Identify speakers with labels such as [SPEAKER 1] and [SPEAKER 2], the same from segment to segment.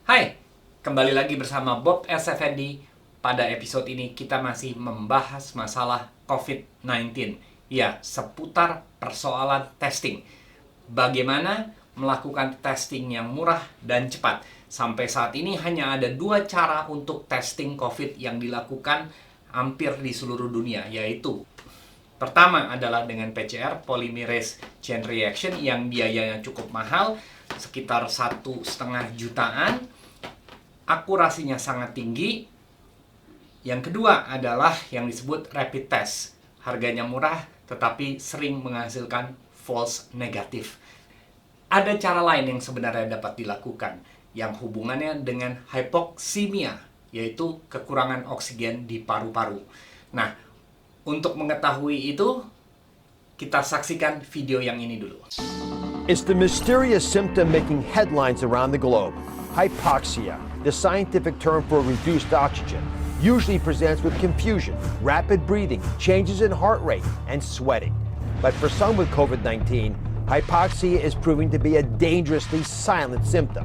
[SPEAKER 1] Hai, kembali lagi bersama Bob S. Effendi. Pada episode ini kita masih membahas masalah COVID-19. Ya, seputar persoalan testing. Bagaimana melakukan testing yang murah dan cepat. Sampai saat ini hanya ada dua cara untuk testing COVID yang dilakukan hampir di seluruh dunia, yaitu pertama adalah dengan PCR, polymerase chain reaction, yang biayanya cukup mahal, sekitar 1,5 jutaan. Akurasinya sangat tinggi. Yang kedua adalah yang disebut rapid test. Harganya murah tetapi sering menghasilkan false negatif. Ada cara lain yang sebenarnya dapat dilakukan yang hubungannya dengan hypoksimia, yaitu kekurangan oksigen di paru-paru. Nah, untuk mengetahui itu, kita saksikan video yang ini dulu.
[SPEAKER 2] It's the mysterious symptom making headlines around the globe. Hypoxia, the scientific term for reduced oxygen, usually presents with confusion, rapid breathing, changes in heart rate, and sweating. But for some with COVID-19, hypoxia is proving to be a dangerously silent symptom.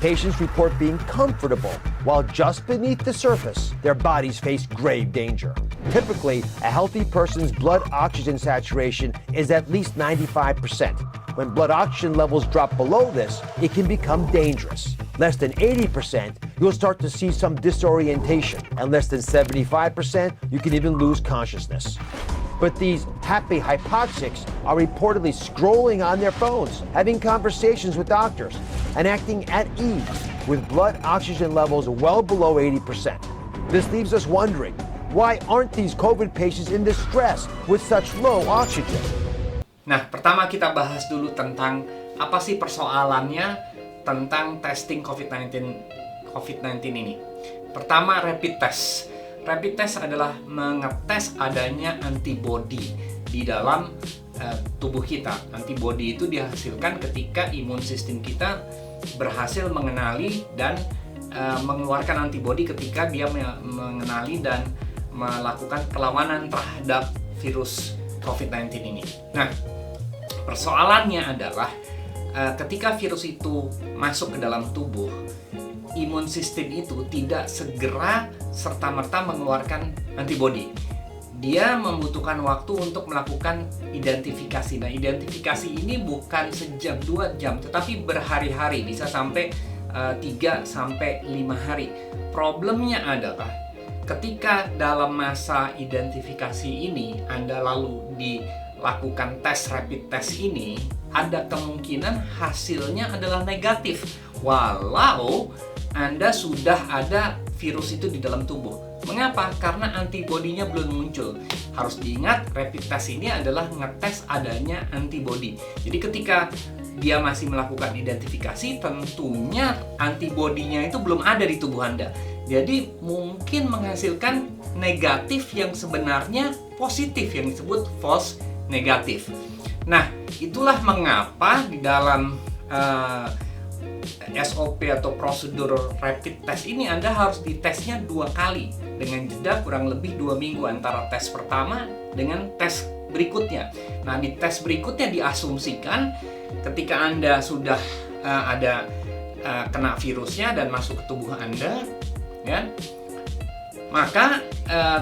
[SPEAKER 2] Patients report being comfortable, while just beneath the surface, their bodies face grave danger. Typically, a healthy person's blood oxygen saturation is at least 95%. When blood oxygen levels drop below this, it can become dangerous. Less than 80%, you'll start to see some disorientation, and less than 75%, you can even lose consciousness. But these happy hypoxics are reportedly scrolling on their phones, having conversations with doctors, and acting at ease with blood oxygen levels well below 80%. This leaves us wondering, why aren't these COVID patients in distress with such low oxygen?
[SPEAKER 1] Nah, pertama kita bahas dulu tentang apa sih persoalannya tentang testing COVID-19 ini. Pertama, rapid test. Rapid test adalah mengetes adanya antibodi di dalam tubuh kita. Antibodi itu dihasilkan ketika imun sistem kita berhasil mengenali dan mengeluarkan antibodi ketika dia mengenali dan melakukan perlawanan terhadap virus COVID-19 ini. Nah, persoalannya adalah ketika virus itu masuk ke dalam tubuh, imun sistem itu tidak segera serta-merta mengeluarkan antibodi. Dia membutuhkan waktu untuk melakukan identifikasi. Nah, identifikasi ini bukan sejam, 2 jam, tetapi berhari-hari, bisa sampai 3-5 hari. Problemnya adalah ketika dalam masa identifikasi ini Anda lalu dilakukan tes rapid test ini, ada kemungkinan hasilnya adalah negatif walau Anda sudah ada virus itu di dalam tubuh. Mengapa? Karena antibodinya belum muncul. Harus diingat, rapid test ini adalah ngetes adanya antibodi. Jadi ketika dia masih melakukan identifikasi, tentunya antibodinya itu belum ada di tubuh Anda. Jadi mungkin menghasilkan negatif yang sebenarnya positif, yang disebut false negatif. Nah, itulah mengapa di dalam SOP atau prosedur rapid test ini Anda harus ditesnya 2 kali dengan jeda kurang lebih 2 minggu antara tes pertama dengan tes berikutnya. Nah, di tes berikutnya diasumsikan ketika Anda sudah ada kena virusnya dan masuk ke tubuh Anda, ya, maka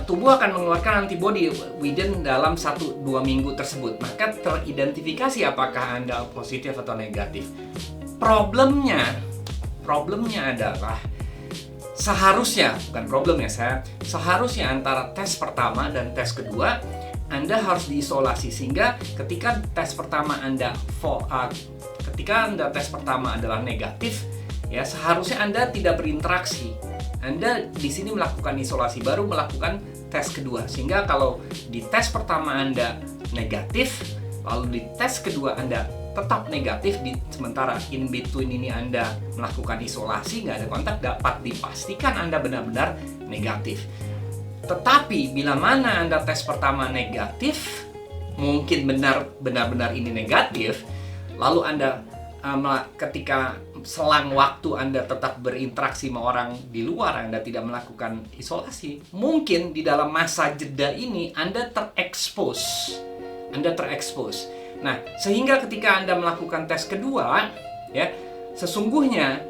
[SPEAKER 1] tubuh akan mengeluarkan antibodi within dalam 1-2 minggu tersebut. Maka teridentifikasi apakah Anda positif atau negatif. Problemnya adalah seharusnya antara tes pertama dan tes kedua Anda harus diisolasi, sehingga ketika tes pertama Anda tes pertama adalah negatif, ya, seharusnya Anda tidak berinteraksi. Anda di sini melakukan isolasi, baru melakukan tes kedua. Sehingga kalau di tes pertama Anda negatif, lalu di tes kedua Anda tetap negatif, sementara in between ini Anda melakukan isolasi, nggak ada kontak, dapat dipastikan Anda benar-benar negatif. Tetapi bila mana Anda tes pertama negatif, mungkin benar-benar ini negatif, lalu Anda ketika selang waktu Anda tetap berinteraksi sama orang di luar, Anda tidak melakukan isolasi, mungkin di dalam masa jeda ini Anda terekspos. Nah, sehingga ketika Anda melakukan tes kedua, ya, sesungguhnya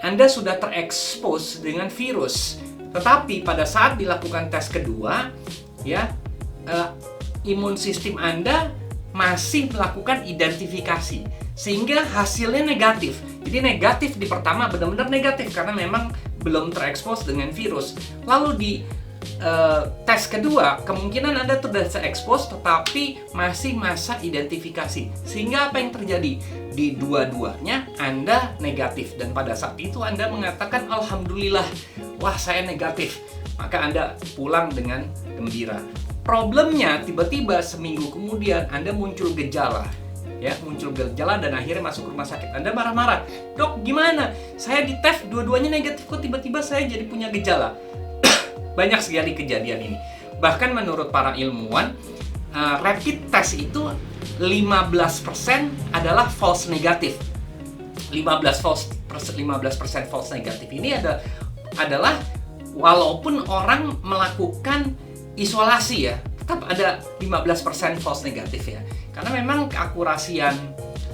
[SPEAKER 1] Anda sudah terekspos dengan virus. Tetapi pada saat dilakukan tes kedua, ya, imun sistem Anda masih melakukan identifikasi, sehingga hasilnya negatif. Jadi negatif di pertama benar-benar negatif karena memang belum terekspos dengan virus. Lalu di tes kedua, kemungkinan Anda sudah terekspos tetapi masih masa identifikasi. Sehingga apa yang terjadi? Di dua-duanya Anda negatif. Dan pada saat itu Anda mengatakan, Alhamdulillah, wah saya negatif. Maka Anda pulang dengan gembira. Problemnya tiba-tiba seminggu kemudian Anda muncul gejala. Ya, muncul gejala dan akhirnya masuk rumah sakit. Anda marah-marah, dok gimana? Saya dites dua-duanya negatif, kok tiba-tiba saya jadi punya gejala? Banyak sekali kejadian ini. Bahkan menurut para ilmuwan, rapid test itu 15% adalah false negatif. 15% false negatif ini adalah walaupun orang melakukan isolasi ya, tetap ada 15% false negatif ya. Karena memang keakurasian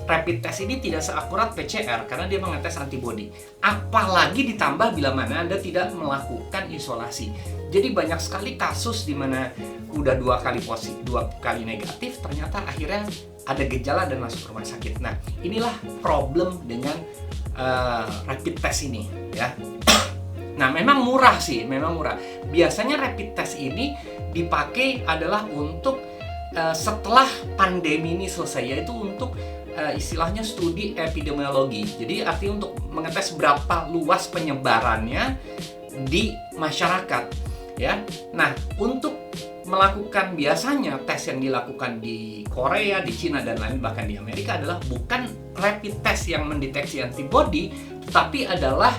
[SPEAKER 1] rapid test ini tidak seakurat PCR karena dia mengetes antibody. Apalagi ditambah bila mana Anda tidak melakukan isolasi. Jadi banyak sekali kasus di mana udah 2 kali negatif, ternyata akhirnya ada gejala dan masuk rumah sakit. Nah, inilah problem dengan rapid test ini ya. Nah, memang murah sih, memang murah. Biasanya rapid test ini dipakai adalah untuk setelah pandemi ini selesai, yaitu untuk istilahnya studi epidemiologi. Jadi artinya untuk mengetes berapa luas penyebarannya di masyarakat, ya. Nah, untuk melakukan biasanya tes yang dilakukan di Korea, di Cina dan lain bahkan di Amerika adalah bukan rapid test yang mendeteksi antibody, tetapi adalah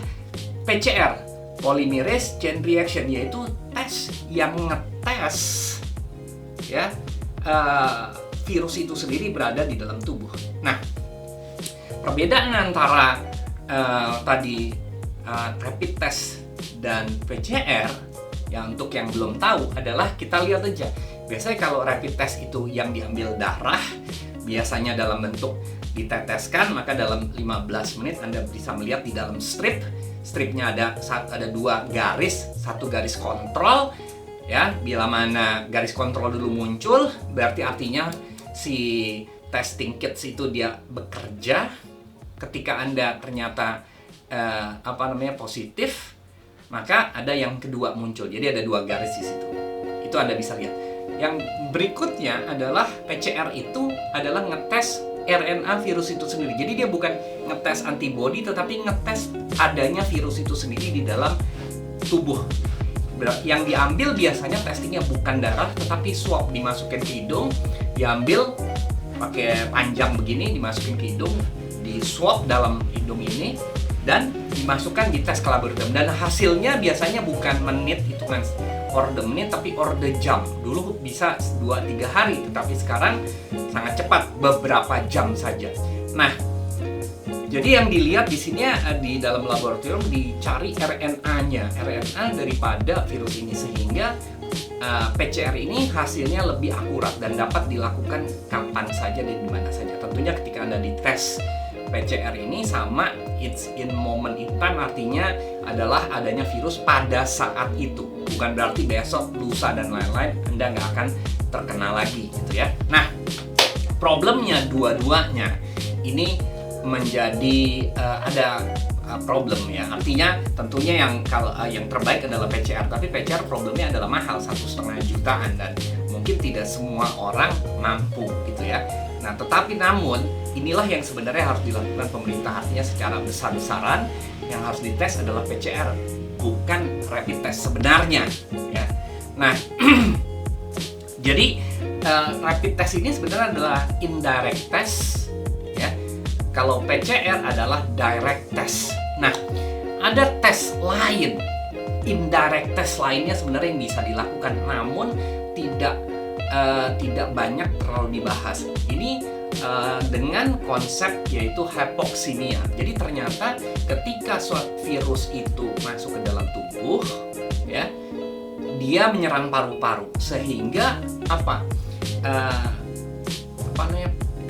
[SPEAKER 1] PCR, polymerase chain reaction, yaitu tes yang ngetes ya virus itu sendiri berada di dalam tubuh. Nah, perbedaan antara tadi rapid test dan PCR, ya untuk yang belum tahu adalah kita lihat aja. Biasanya kalau rapid test itu yang diambil darah, biasanya dalam bentuk diteteskan, maka dalam 15 menit Anda bisa melihat di dalam stripnya ada 2 garis, 1 garis kontrol. Ya, bila mana garis kontrol dulu muncul, berarti artinya si testing kits itu dia bekerja. Ketika Anda ternyata positif, maka ada yang kedua muncul. Jadi ada 2 garis di situ. Itu Anda bisa lihat. Yang berikutnya adalah PCR itu adalah ngetes RNA virus itu sendiri. Jadi dia bukan ngetes antibody, tetapi ngetes adanya virus itu sendiri di dalam tubuh. Yang diambil biasanya testingnya bukan darah, tetapi swab, dimasukin ke hidung, diambil pakai panjang begini, dimasukin ke hidung, di swab dalam hidung ini, dan dimasukkan di tes ke laboratorium. Dan hasilnya biasanya bukan menit, hitungan orde menit, tapi orde jam. Dulu bisa 2-3 hari, tetapi sekarang sangat cepat, beberapa jam saja. Nah, jadi yang dilihat di sini di dalam laboratorium dicari RNA-nya, RNA daripada virus ini, sehingga PCR ini hasilnya lebih akurat dan dapat dilakukan kapan saja dan di mana saja. Tentunya ketika Anda dites PCR ini sama it's in moment in time, artinya adalah adanya virus pada saat itu. Bukan berarti besok, lusa dan lain-lain Anda nggak akan terkena lagi gitu ya. Nah, problemnya dua-duanya ini menjadi ada problem ya. Artinya tentunya yang terbaik adalah PCR, tapi PCR problemnya adalah mahal, 1,5 jutaan dan mungkin tidak semua orang mampu gitu ya. Nah, tetapi namun inilah yang sebenarnya harus dilakukan pemerintah, artinya secara besar-besaran yang harus dites adalah PCR, bukan rapid test sebenarnya ya. Nah, jadi rapid test ini sebenarnya adalah indirect test. Kalau PCR adalah direct test. Nah, ada tes lain, indirect test lainnya sebenarnya yang bisa dilakukan, namun tidak banyak terlalu dibahas. Ini dengan konsep yaitu hypoxemia. Jadi ternyata ketika suatu virus itu masuk ke dalam tubuh, ya, dia menyerang paru-paru sehingga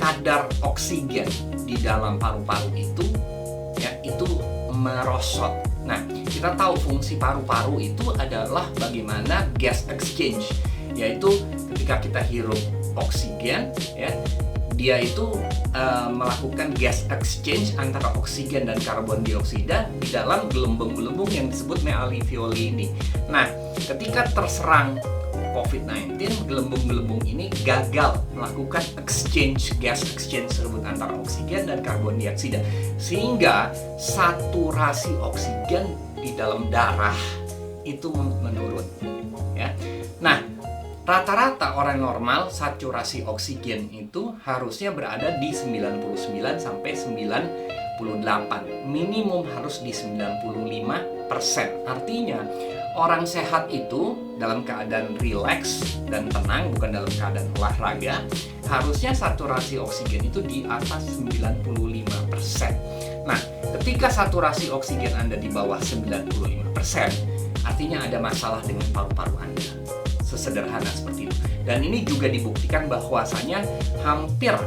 [SPEAKER 1] kadar oksigen di dalam paru-paru itu ya itu merosot. Nah, kita tahu fungsi paru-paru itu adalah bagaimana gas exchange, yaitu ketika kita hirup oksigen, ya, dia itu melakukan gas exchange antara oksigen dan karbon dioksida di dalam gelembung-gelembung yang disebut mealveoli ini. Nah, ketika terserang COVID-19, gelembung-gelembung ini gagal melakukan gas exchange tersebut antara oksigen dan karbon dioksida, sehingga saturasi oksigen di dalam darah itu menurun. Ya. Nah, rata-rata orang normal saturasi oksigen itu harusnya berada di 99 sampai 98. Minimum harus di 95%. Artinya, orang sehat itu dalam keadaan rileks dan tenang, bukan dalam keadaan olahraga, harusnya saturasi oksigen itu di atas 95%. Nah, ketika saturasi oksigen Anda di bawah 95%, artinya ada masalah dengan paru-paru Anda. Sesederhana seperti itu. Dan ini juga dibuktikan bahwasanya hampir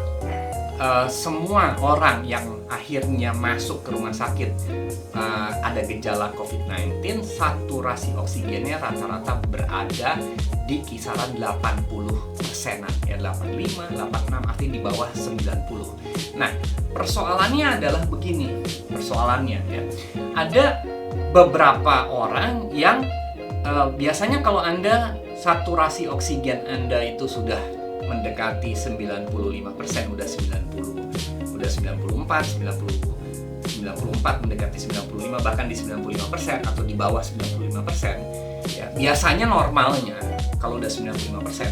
[SPEAKER 1] semua orang yang akhirnya masuk ke rumah sakit ada gejala COVID-19, saturasi oksigennya rata-rata berada di kisaran 80%-an, ya 85, 86, artinya di bawah 90. Nah, persoalannya adalah begini, ya. Ada beberapa orang yang biasanya kalau Anda saturasi oksigen Anda itu sudah mendekati 95%, udah 94, mendekati 95, bahkan di 95% atau di bawah 95%. Ya, biasanya normalnya kalau udah 95%,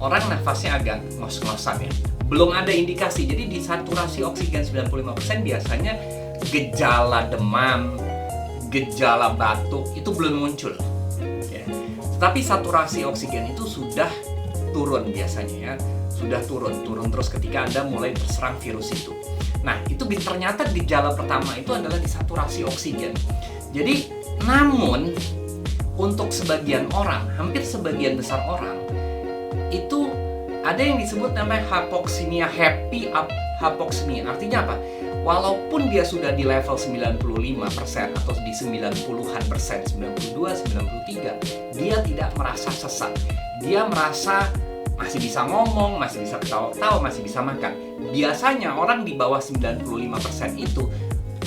[SPEAKER 1] orang nafasnya agak ngos-ngosan ya. Belum ada indikasi. Jadi di saturasi oksigen 95% biasanya gejala demam, gejala batuk itu belum muncul. Ya. Tetapi saturasi oksigen itu sudah turun biasanya ya, sudah turun terus ketika Anda mulai terserang virus itu. Nah, itu ternyata gejala pertama itu adalah di saturasi oksigen. Jadi, namun untuk sebagian orang, hampir sebagian besar orang itu ada yang disebut namanya hypoxemia, happy hypoxemia. Artinya apa? Walaupun dia sudah di level 95% atau di 90-an persen, 92, 93, dia tidak merasa sesak. Dia merasa masih bisa ngomong, masih bisa ketawa-ketawa, masih bisa makan. Biasanya orang di bawah 95% itu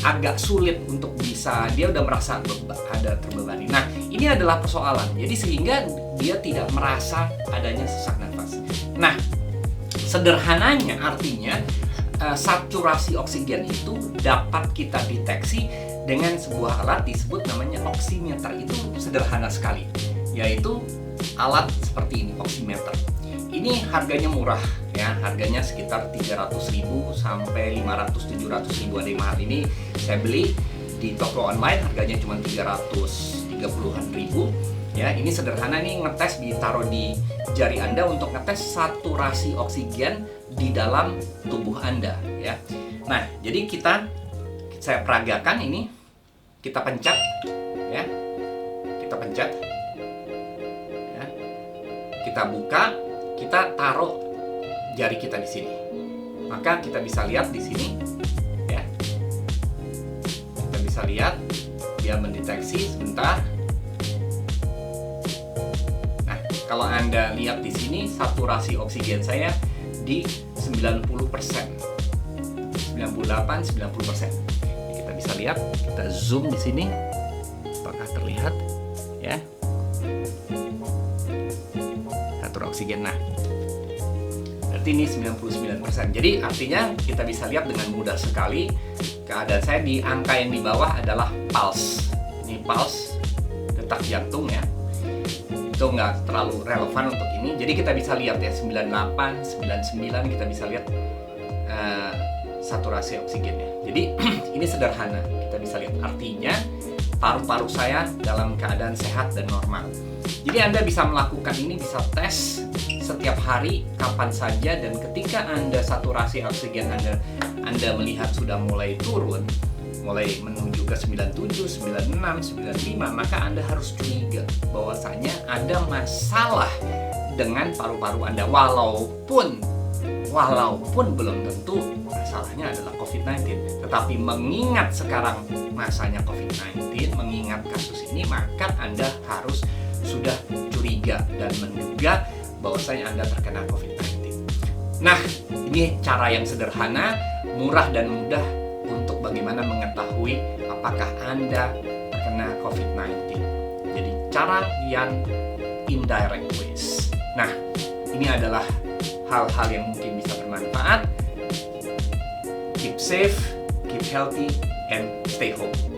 [SPEAKER 1] agak sulit untuk bisa, dia udah merasa ada terbebani. Nah, ini adalah persoalan. Jadi sehingga dia tidak merasa adanya sesak nafas. Nah, sederhananya artinya saturasi oksigen itu dapat kita deteksi dengan sebuah alat disebut namanya oximeter. Itu sederhana sekali, yaitu alat seperti ini, oximeter. Ini harganya murah ya, harganya sekitar 300.000 sampai 500-700.000 ada yang mahal. Ini saya beli di toko online harganya cuma 330-an ribu. Ya, ini sederhana nih, ngetes, ditaruh di jari Anda untuk ngetes saturasi oksigen di dalam tubuh Anda ya. Nah, jadi saya peragakan ini, kita pencet ya. Kita pencet. Ya. Kita buka, kita taruh jari kita di sini. Maka kita bisa lihat di sini ya. Kita bisa lihat dia mendeteksi sebentar. Kalau Anda lihat di sini, saturasi oksigen saya di 90%, 98-90%. Kita bisa lihat, kita zoom di sini, apakah terlihat? Ya, saturasi oksigen. Nah, berarti ini 99%. Jadi artinya kita bisa lihat dengan mudah sekali keadaan saya. Di angka yang di bawah adalah pulse. Ini pulse, detak jantung ya. Itu nggak terlalu relevan untuk ini. Jadi kita bisa lihat ya 98, 99 kita bisa lihat saturasi oksigennya. Jadi ini sederhana, kita bisa lihat artinya paru-paru saya dalam keadaan sehat dan normal. Jadi Anda bisa melakukan ini, bisa tes setiap hari kapan saja, dan ketika Anda saturasi oksigen Anda melihat sudah mulai turun, mulai menuju ke 97, 96, 95, maka Anda harus curiga bahwasanya ada masalah dengan paru-paru Anda. Walaupun walaupun belum tentu masalahnya adalah COVID-19. Tetapi mengingat sekarang masanya COVID-19, mengingat kasus ini, maka Anda harus sudah curiga dan menduga bahwasanya Anda terkena COVID-19. Nah, ini cara yang sederhana, murah dan mudah untuk bagaimana mengetahui apakah Anda terkena COVID-19. Jadi cara yang indirect ways. Nah, ini adalah hal-hal yang mungkin bisa bermanfaat. Keep safe, keep healthy, and stay home.